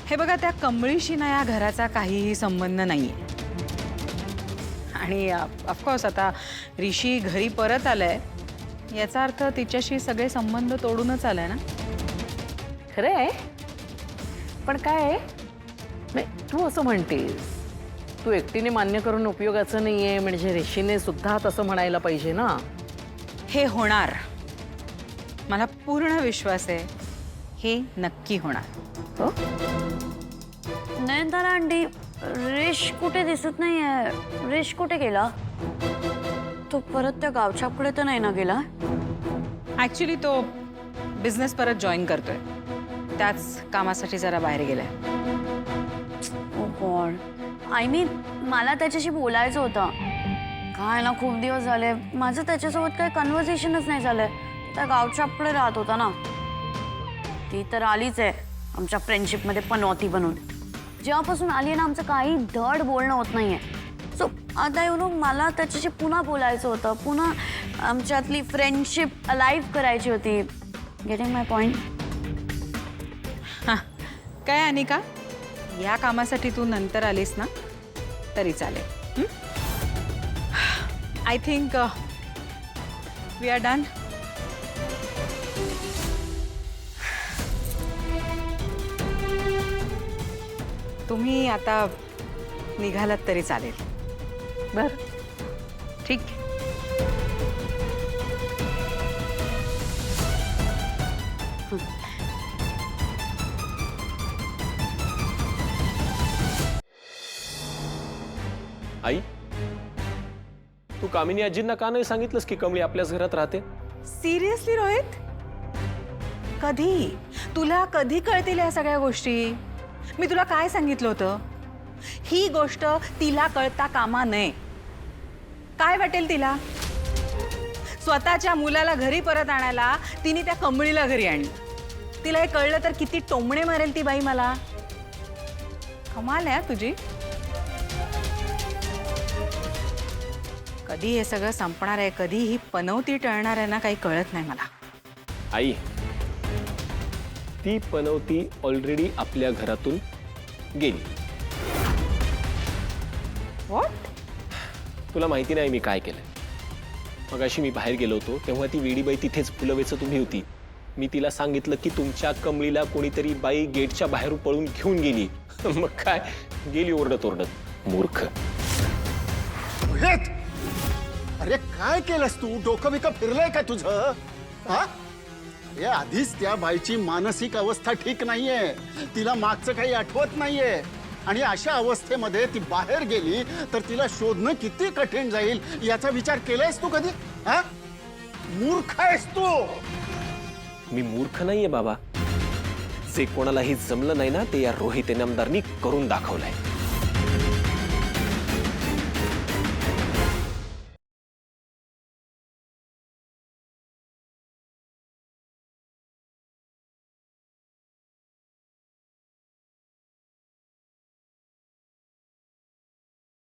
हे बघा, त्या कमळीशी ना या घराचा काहीही संबंध नाहीये. आणि ऑफकोर्स आता ऋषी घरी परत आलाय याचा अर्थ तिच्याशी सगळे संबंध तोडूनच आलाय ना. खरं आहे, पण काय आहे, तू असं म्हणतेस, तू एकटीने मान्य करून उपयोगाचं नाहीये, म्हणजे ऋषीने सुद्धा तसं म्हणायला पाहिजे ना. हे होणार, मला पूर्ण विश्वास आहे, हे नक्की होणार. हो? नयनतारा आंटी, ऋष कुठे दिसत नाहीये. ऋष कुठे गेला? तो परत त्या गावच्या पुढे तर नाही ना गेला? ऍक्च्युली तो बिझनेस परत जॉईन करतोय, त्याच कामासाठी जरा बाहेर गेलाय. ओ गॉड, आय मीन मला त्याच्याशी बोलायचं होतं. काय ना, खूप दिवस झाले माझं त्याच्यासोबत काही कन्व्हर्सेशनच नाही झालंय. त्या गावच्या पुढे राहत होता ना. ती तर आलीच आहे आमच्या फ्रेंडशिपमध्ये पनौती बनून. जेव्हापासून आली आहे ना, आमचं काही धड बोलणं होत नाहीये. सो आता मला त्याच्याशी पुन्हा बोलायचं होतं, पुन्हा आमच्यातली फ्रेंडशिप अलाइव्ह करायची होती. गेटिंग माय पॉइंट? हां, काय अनिका, या कामासाठी तू नंतर आलीस ना तरी चालेल. I think we are done. तुम्ही आता निघालात तरी चालेल. बर, ठीक. आई, तू कामिनी आजींना का नाही सांगितलंस की कमळी आपल्याच घरात राहते? सिरियसली रोहित, कधी तुला कधी कळतील या सगळ्या गोष्टी? मी तुला काय सांगितलं होतं? ही गोष्ट तिला कळता कामा नये. काय वाटेल तिला? स्वतःच्या मुलाला घरी परत आणायला तिने त्या कमळीला घरी आणलं. तिला हे कळलं तर किती टोमणे मारेल ती बाई मला. कमाल आहे तुझी. कधी हे सगळं संपणार आहे, कधी ही पनौती टळणार आहे ना, काही कळत नाही मला. आई, ती पनौती ऑलरेडी आपल्या घरातून गेली. व्हॉट? तुला माहिती नाही मी काय केलंय. मगाशी मी बाहेर गेलो होतो तेव्हा ती वेडीबाई तिथेच फुलं वेचत उभी होती. मी तिला सांगितलं की तुमच्या कमळीला कोणीतरी बाई गेटच्या बाहेरून पळून घेऊन गेली. मग काय, गेली ओरडत ओरडत. मूर्ख. रोहित, अरे काय केलंस तू? डोकं बिकं फिरलंय का तुझं? हा? अरे आधीच त्या बाईची मानसिक अवस्था ठीक नाहीये. तिला मागचं काही आठवत नाहीये. आणि अशा अवस्थेमध्ये ती बाहेर गेली तर तिला शोधणं किती कठीण जाईल याचा विचार केलायस तू कधी? हा? मूर्ख आहेस तू. मी मूर्ख नाहीये बाबा. जे कोणालाही जमलं नाही ना, ते या रोहित इनामदारनी करून दाखवलंय.